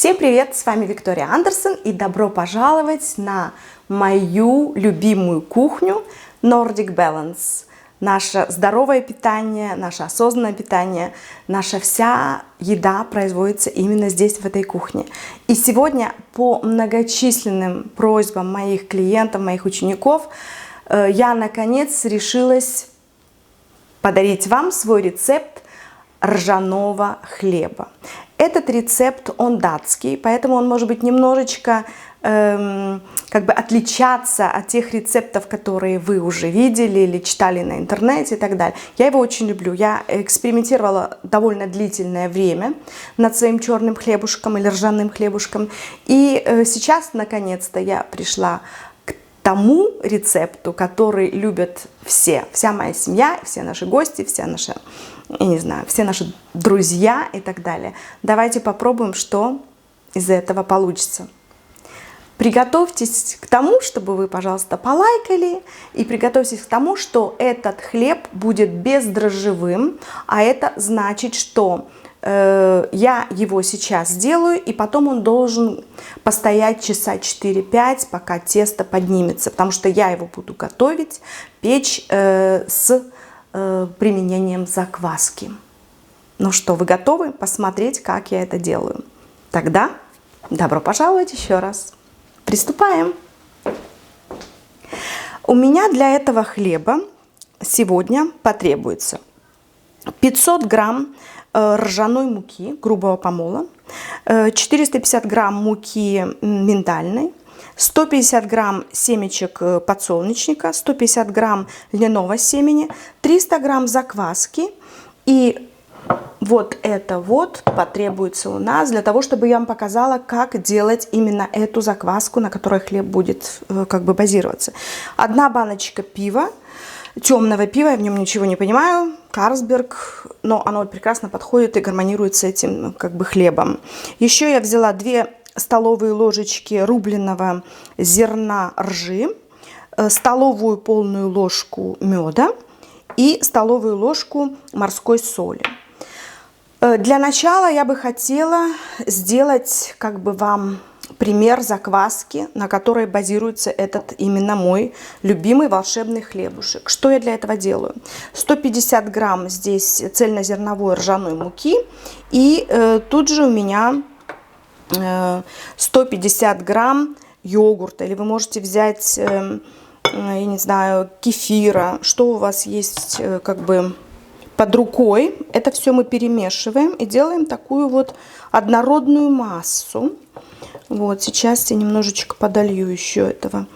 Всем привет! С вами Виктория Андерсон и добро пожаловать на мою любимую кухню Nordic Balance. Наше здоровое питание, наше осознанное питание, наша вся еда производится именно здесь, в этой кухне. И сегодня по многочисленным просьбам моих клиентов, моих учеников, я наконец решилась подарить вам свой рецепт ржаного хлеба. Этот рецепт, он датский, поэтому он может быть немножечко отличаться от тех рецептов, которые вы уже видели или читали на интернете и так далее. Я его очень люблю. Я экспериментировала довольно длительное время над своим черным хлебушком или ржаным хлебушком. И сейчас, наконец-то, я пришла к тому рецепту, который любят все. Вся моя семья, все наши гости, вся наша... я не знаю, все наши друзья и так далее. Давайте попробуем, что из этого получится. Приготовьтесь к тому, чтобы вы, пожалуйста, полайкали, и приготовьтесь к тому, что этот хлеб будет бездрожжевым, а это значит, что я его сейчас сделаю, и потом он должен постоять часа 4-5, пока тесто поднимется, потому что я его буду готовить, печь с применением закваски. Ну что, вы готовы посмотреть, как я это делаю? Тогда добро пожаловать еще раз. Приступаем. У меня для этого хлеба сегодня потребуется 500 грамм ржаной муки грубого помола, 450 грамм муки миндальной, 150 грамм семечек подсолнечника, 150 грамм льняного семени, 300 грамм закваски. И вот это вот потребуется у нас для того, чтобы я вам показала, как делать именно эту закваску, на которой хлеб будет базироваться. Одна баночка пива, темного пива, я в нем ничего не понимаю, Карлсберг, но оно прекрасно подходит и гармонирует с этим хлебом. Еще я взяла 2 столовые ложечки рубленого зерна ржи, столовую полную ложку меда и столовую ложку морской соли. Для начала я бы хотела сделать вам пример закваски, на которой базируется этот именно мой любимый волшебный хлебушек. Что я для этого делаю? 150 грамм здесь цельнозерновой ржаной муки, и тут же у меня 150 грамм йогурта, или вы можете взять, я не знаю, кефира, что у вас есть под рукой. Это все мы перемешиваем и делаем такую вот однородную массу. Вот сейчас я немножечко подолью еще этого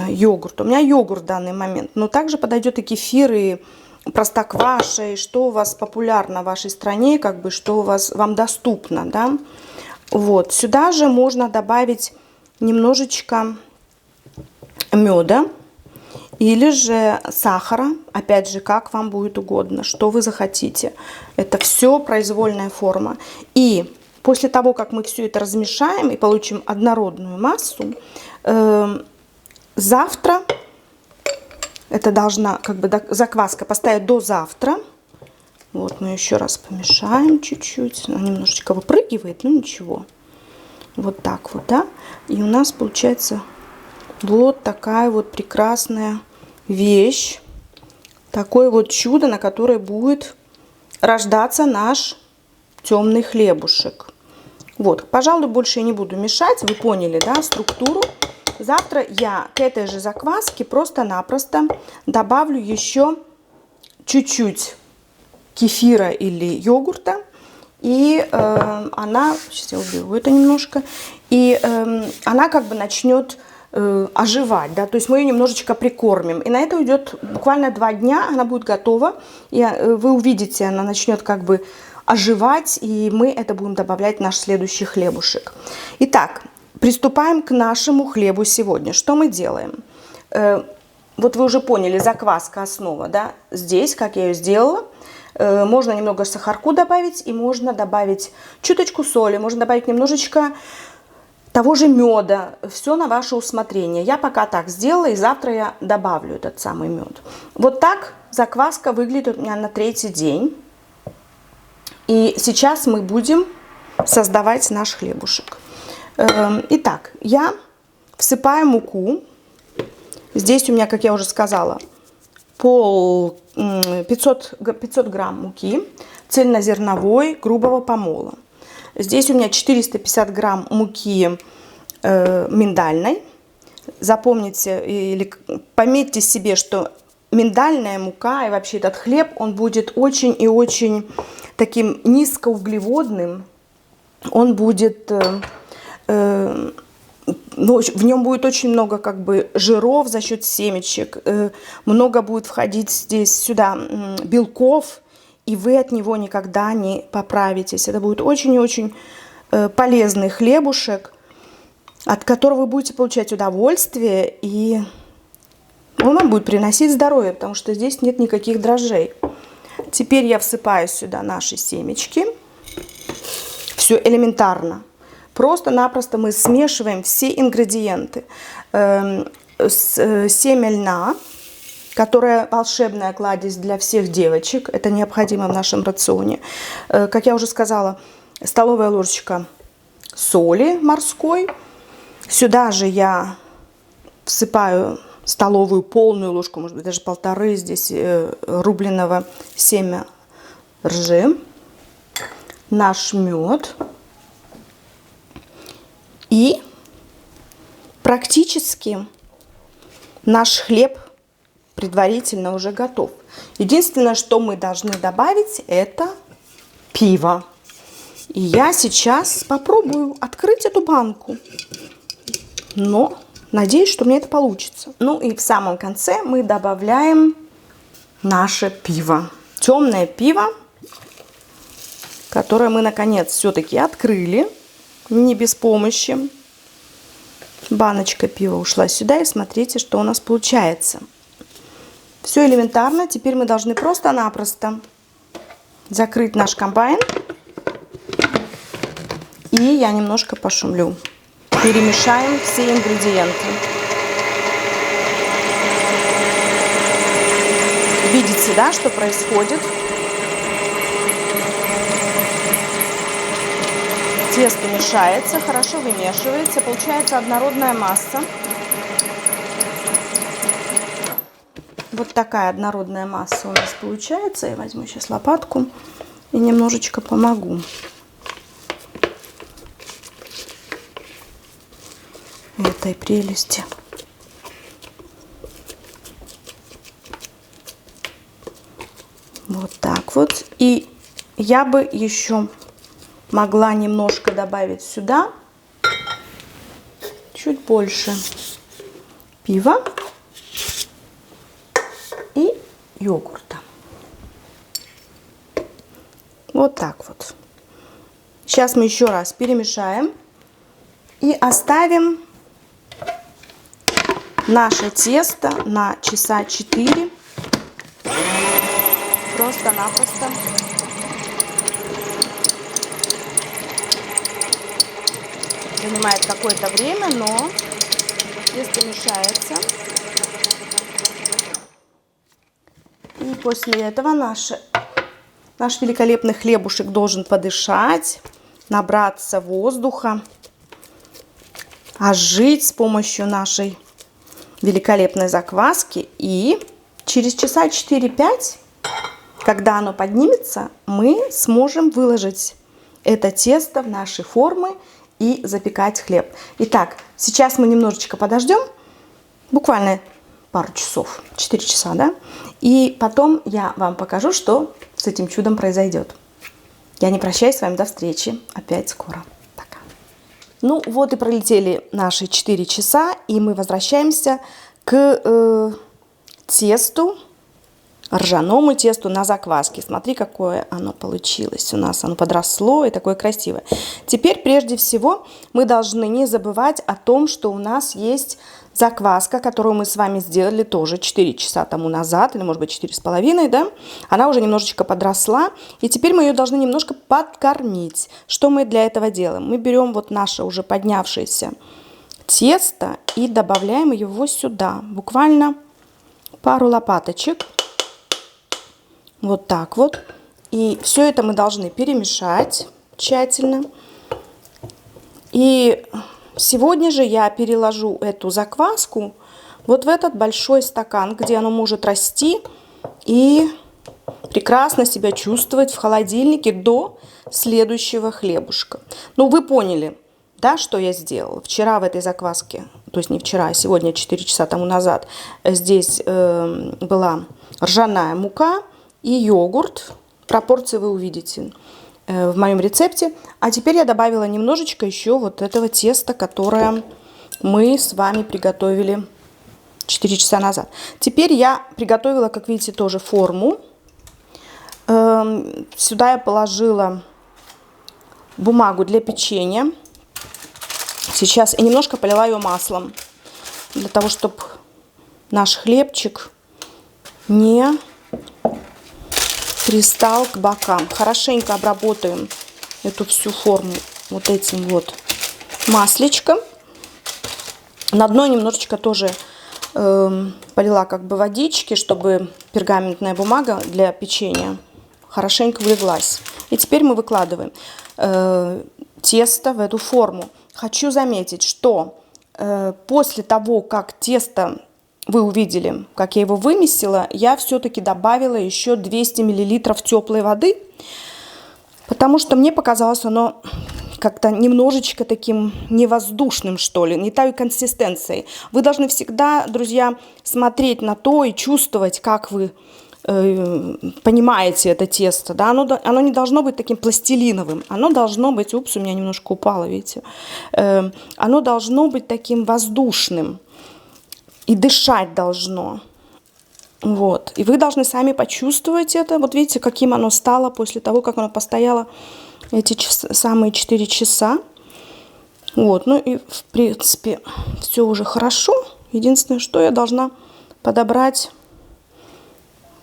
йогурта. У меня йогурт в данный момент, но также подойдет и кефир, и простокваша, и что у вас популярно в вашей стране, что вам доступно, да. Вот, сюда же можно добавить немножечко меда или же сахара, опять же, как вам будет угодно, что вы захотите. Это все произвольная форма. И после того, как мы все это размешаем и получим однородную массу, завтра, это должна закваска поставить до завтра. Вот мы еще раз помешаем чуть-чуть. Она немножечко выпрыгивает, но ничего. Вот так вот, да. И у нас получается вот такая вот прекрасная вещь. Такое вот чудо, на которое будет рождаться наш темный хлебушек. Вот, пожалуй, больше я не буду мешать. Вы поняли, да, структуру. Завтра я к этой же закваске просто-напросто добавлю еще чуть-чуть кефира или йогурта, и она, сейчас я уберу это немножко, и она начнет оживать, да, то есть мы ее немножечко прикормим, и на это уйдет буквально 2 дня, она будет готова, и вы увидите, она начнет оживать, и мы это будем добавлять в наш следующий хлебушек. Итак, приступаем к нашему хлебу сегодня. Что мы делаем? Вот вы уже поняли, закваска основа, да, здесь, как я ее сделала. Можно немного сахарку добавить, и можно добавить чуточку соли, можно добавить немножечко того же меда. Все на ваше усмотрение. Я пока так сделала, и завтра я добавлю этот самый мед. Вот так закваска выглядит у меня на 3-й день. И сейчас мы будем создавать наш хлебушек. Итак, я всыпаю муку. Здесь у меня, как я уже сказала, 500 грамм муки цельнозерновой грубого помола. Здесь у меня 450 грамм муки миндальной. Запомните или пометьте себе, что миндальная мука и вообще этот хлеб, он будет очень и очень таким низкоуглеводным. Он будет, в нем будет очень много как бы жиров за счет семечек, много будет входить здесь сюда белков, и вы от него никогда не поправитесь. Это будет очень и очень полезный хлебушек, от которого вы будете получать удовольствие, и он вам будет приносить здоровье, потому что здесь нет никаких дрожжей. Теперь я всыпаю сюда наши семечки. Все элементарно. Просто-напросто мы смешиваем все ингредиенты. Семя льна, которая волшебная кладезь для всех девочек. Это необходимо в нашем рационе. Как я уже сказала, столовая ложечка соли морской. Сюда же я всыпаю столовую полную ложку, может быть, даже 1,5 здесь рубленого семя ржи. Наш мед. И практически наш хлеб предварительно уже готов. Единственное, что мы должны добавить, это пиво. И я сейчас попробую открыть эту банку. Но надеюсь, что мне это получится. Ну и в самом конце мы добавляем наше пиво. Темное пиво, которое мы наконец все-таки открыли. Не без помощи. Баночка пива ушла сюда. И смотрите, что у нас получается. Все элементарно. Теперь мы должны просто-напросто закрыть наш комбайн. И я немножко пошумлю. Перемешаем все ингредиенты. Видите, да, что происходит? Тесто мешается, хорошо вымешивается, получается однородная масса. Вот такая однородная масса у нас получается. Я возьму сейчас лопатку и немножечко помогу. Этой прелести. Вот так вот. И я бы еще могла немножко добавить сюда чуть больше пива и йогурта. Вот так вот. Сейчас мы еще раз перемешаем и оставим наше тесто на часа 4. Просто-напросто. Занимает какое-то время, но тесто мешается. И после этого наш великолепный хлебушек должен подышать, набраться воздуха, ожить с помощью нашей великолепной закваски. И через часа 4-5, когда оно поднимется, мы сможем выложить это тесто в наши формы и запекать хлеб. Итак, сейчас мы немножечко подождем, буквально пару часов, 4 часа, да? И потом я вам покажу, что с этим чудом произойдет. Я не прощаюсь с вами, до встречи опять скоро. Пока. Ну вот и пролетели наши 4 часа, и мы возвращаемся к тесту, ржаному тесту на закваске. Смотри, какое оно получилось у нас. Оно подросло и такое красивое. Теперь, прежде всего, мы должны не забывать о том, что у нас есть закваска, которую мы с вами сделали тоже 4 часа тому назад, или, может быть, 4,5, да? Она уже немножечко подросла, и теперь мы ее должны немножко подкормить. Что мы для этого делаем? Мы берем вот наше уже поднявшееся тесто и добавляем его сюда. Буквально пару лопаточек. Вот так вот. И все это мы должны перемешать тщательно. И сегодня же я переложу эту закваску вот в этот большой стакан, где оно может расти и прекрасно себя чувствовать в холодильнике до следующего хлебушка. Ну, вы поняли, да, что я сделала? Вчера в этой закваске, то есть не вчера, а сегодня 4 часа тому назад, здесь была ржаная мука и йогурт. Пропорции вы увидите в моем рецепте. А теперь я добавила немножечко еще вот этого теста, которое мы с вами приготовили 4 часа назад. Теперь я приготовила, как видите, тоже форму. Сюда я положила бумагу для печенья. Сейчас и немножко полила ее маслом, для того, чтобы наш хлебчик не пристал к бокам. Хорошенько обработаем эту всю форму вот этим вот маслечком. На дно немножечко тоже полила как бы водички, чтобы пергаментная бумага для печенья хорошенько влеглась. И теперь мы выкладываем тесто в эту форму. Хочу заметить, что после того, как тесто вы увидели, как я его вымесила, я все-таки добавила еще 200 мл теплой воды, потому что мне показалось оно как-то немножечко таким невоздушным, что ли, не той консистенцией. Вы должны всегда, друзья, смотреть на то и чувствовать, как вы понимаете это тесто, да, оно не должно быть таким пластилиновым, оно должно быть, упс, у меня немножко упало, видите, оно должно быть таким воздушным и дышать должно, вот, и вы должны сами почувствовать это, вот видите, каким оно стало после того, как оно постояло эти самые 4 часа, вот, ну и в принципе все уже хорошо, единственное, что я должна подобрать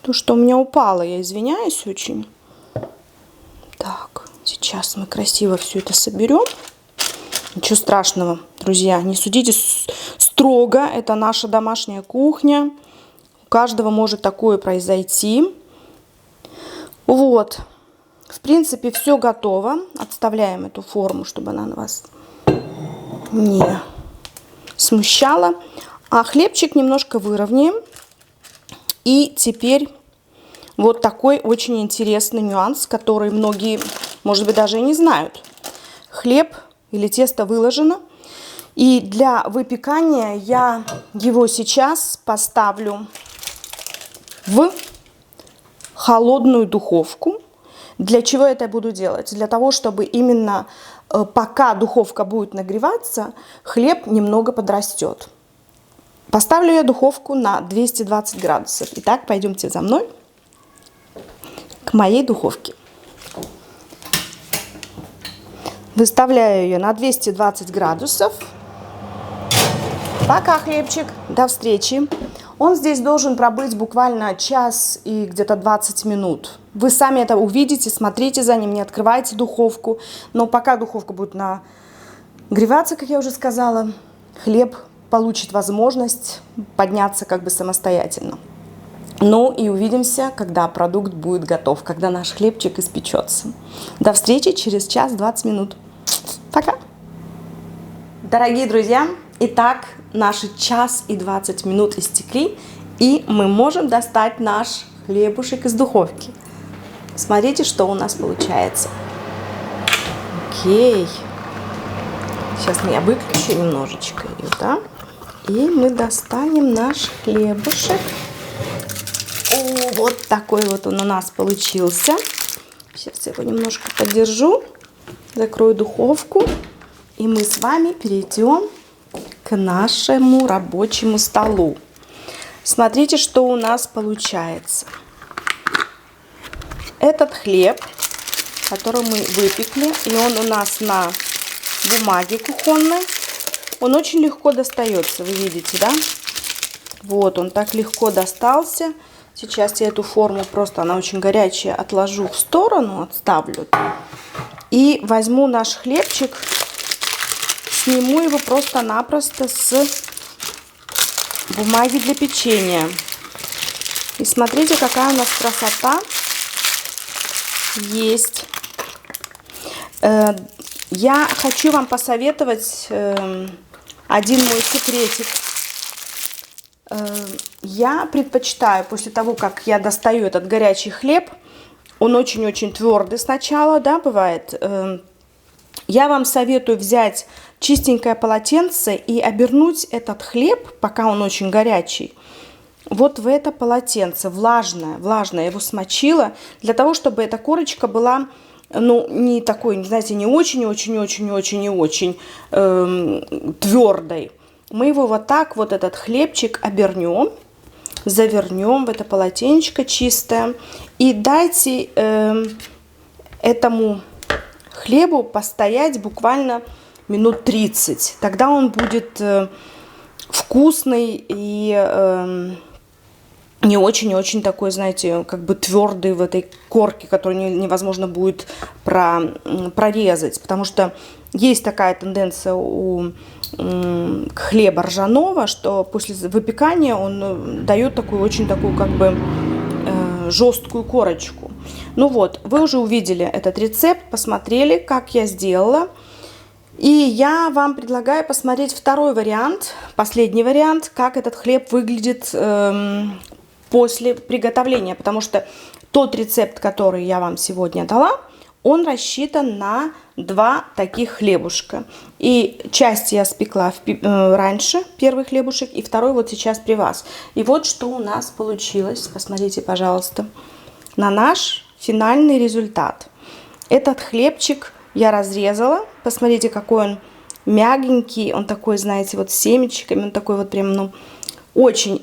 то, что у меня упало, я извиняюсь очень. Так, сейчас мы красиво все это соберем. Ничего страшного, друзья, не судите строго, это наша домашняя кухня. У каждого может такое произойти. Вот, в принципе, все готово. Отставляем эту форму, чтобы она вас не смущала. А хлебчик немножко выровняем. И теперь вот такой очень интересный нюанс, который многие, может быть, даже и не знают. Хлеб или тесто выложено. И для выпекания я его сейчас поставлю в холодную духовку. Для чего это я буду делать? Для того, чтобы именно пока духовка будет нагреваться, хлеб немного подрастет. Поставлю я духовку на 220 градусов. Итак, пойдемте за мной к моей духовке. Выставляю ее на 220 градусов. Пока, хлебчик. До встречи. Он здесь должен пробыть буквально час и где-то 20 минут. Вы сами это увидите, смотрите за ним, не открывайте духовку. Но пока духовка будет нагреваться, как я уже сказала, хлеб получит возможность подняться как бы самостоятельно. Ну и увидимся, когда продукт будет готов, когда наш хлебчик испечется. До встречи через час 20 минут. Пока! Дорогие друзья, итак, наши час и 20 минут истекли, и мы можем достать наш хлебушек из духовки. Смотрите, что у нас получается. Окей. Сейчас я выключу немножечко ее, да? И мы достанем наш хлебушек. О, вот такой вот он у нас получился. Сейчас я его немножко подержу. Закрою духовку. И мы с вами перейдем к нашему рабочему столу. Смотрите, что у нас получается. Этот хлеб, который мы выпекли, и он у нас на бумаге кухонной, он очень легко достается, вы видите, да? Вот, он так легко достался. Сейчас я эту форму, просто она очень горячая, отложу в сторону, отставлю. И возьму наш хлебчик, сниму его просто-напросто с бумаги для печенья. И смотрите, какая у нас красота есть. Я хочу вам посоветовать один мой секретик. Я предпочитаю, после того, как я достаю этот горячий хлеб, он очень-очень твердый сначала, да, бывает. Я вам советую взять чистенькое полотенце и обернуть этот хлеб, пока он очень горячий, вот в это полотенце, влажное, я его смочила, для того, чтобы эта корочка была, ну, не такой, знаете, не очень твердой. Мы его вот так, вот этот хлебчик обернем, завернем в это полотенечко чистое и дайте этому хлебу постоять буквально минут 30. Тогда он будет вкусный и не очень такой, знаете, как бы твердый в этой корке, которую невозможно будет прорезать. Потому что есть такая тенденция у хлеба ржаного, что после выпекания он дает такую очень такую как бы жесткую корочку. Ну вот, вы уже увидели этот рецепт, посмотрели, как я сделала. И я вам предлагаю посмотреть второй вариант, последний вариант, как этот хлеб выглядит после приготовления. Потому что тот рецепт, который я вам сегодня дала, он рассчитан на 2 таких хлебушка. И часть я спекла раньше, первый хлебушек, и второй вот сейчас при вас. И вот что у нас получилось. Посмотрите, пожалуйста, на наш финальный результат. Этот хлебчик я разрезала. Посмотрите, какой он мягенький. Он такой, знаете, вот с семечками. Он такой вот прям, ну, очень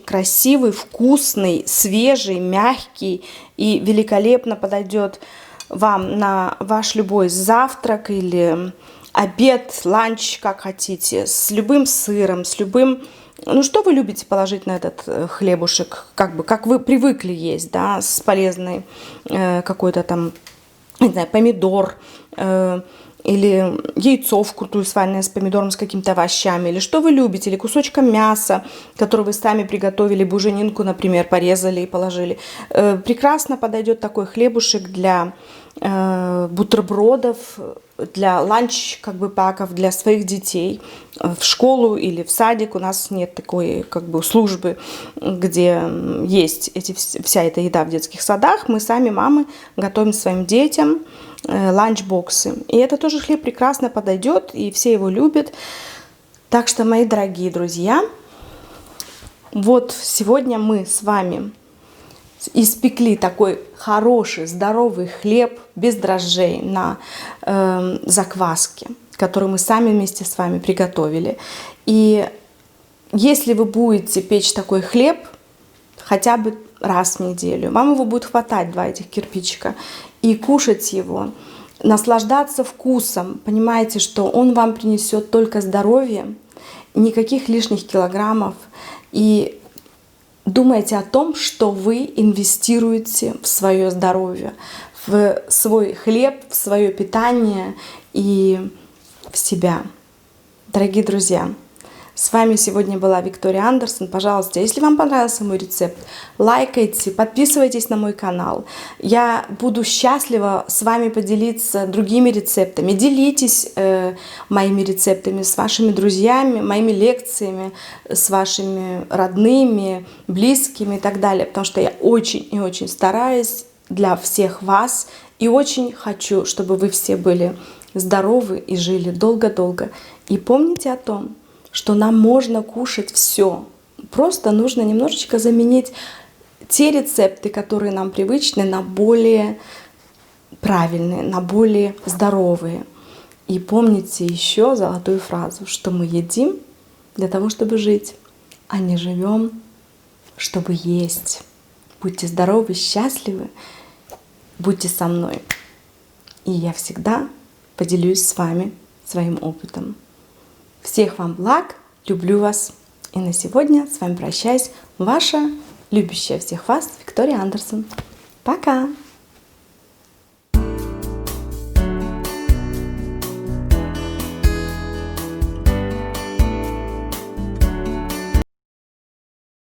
красивый, вкусный, свежий, мягкий и великолепно подойдет вам на ваш любой завтрак или обед, ланч, как хотите, с любым сыром, с любым... Ну, что вы любите положить на этот хлебушек, как вы привыкли есть, да, с полезной какой-то там, не знаю, помидор, или яйцо вкрутую сваренное с помидором, с какими-то овощами, или что вы любите, или кусочком мяса, который вы сами приготовили, буженинку, например, порезали и положили. Прекрасно подойдет такой хлебушек для бутербродов, для ланч, как бы, паков для своих детей в школу или в садик. У нас нет такой, как бы, службы, где есть вся эта еда в детских садах. Мы сами, мамы, готовим своим детям ланчбоксы. И это тоже хлеб прекрасно подойдет, и все его любят. Так что, мои дорогие друзья, вот сегодня мы с вами испекли такой хороший, здоровый хлеб без дрожжей на закваске, который мы сами вместе с вами приготовили. И если вы будете печь такой хлеб хотя бы раз в неделю, вам его будет хватать, 2 этих кирпичика, и кушать его, наслаждаться вкусом, понимаете, что он вам принесет только здоровье, никаких лишних килограммов, и думайте о том, что вы инвестируете в свое здоровье, в свой хлеб, в свое питание и в себя. Дорогие друзья, с вами сегодня была Виктория Андерсон. Пожалуйста, если вам понравился мой рецепт, лайкайте, подписывайтесь на мой канал. Я буду счастлива с вами поделиться другими рецептами. Делитесь моими рецептами с вашими друзьями, моими лекциями, с вашими родными, близкими и так далее. Потому что я очень и очень стараюсь для всех вас. И очень хочу, чтобы вы все были здоровы и жили долго-долго. И помните о том, что нам можно кушать все. Просто нужно немножечко заменить те рецепты, которые нам привычны, на более правильные, на более здоровые. И помните еще золотую фразу, что мы едим для того, чтобы жить, а не живем, чтобы есть. Будьте здоровы, счастливы, будьте со мной. И я всегда поделюсь с вами своим опытом. Всех вам благ, люблю вас. И на сегодня с вами прощаюсь. Ваша любящая всех вас Виктория Андерсон. Пока!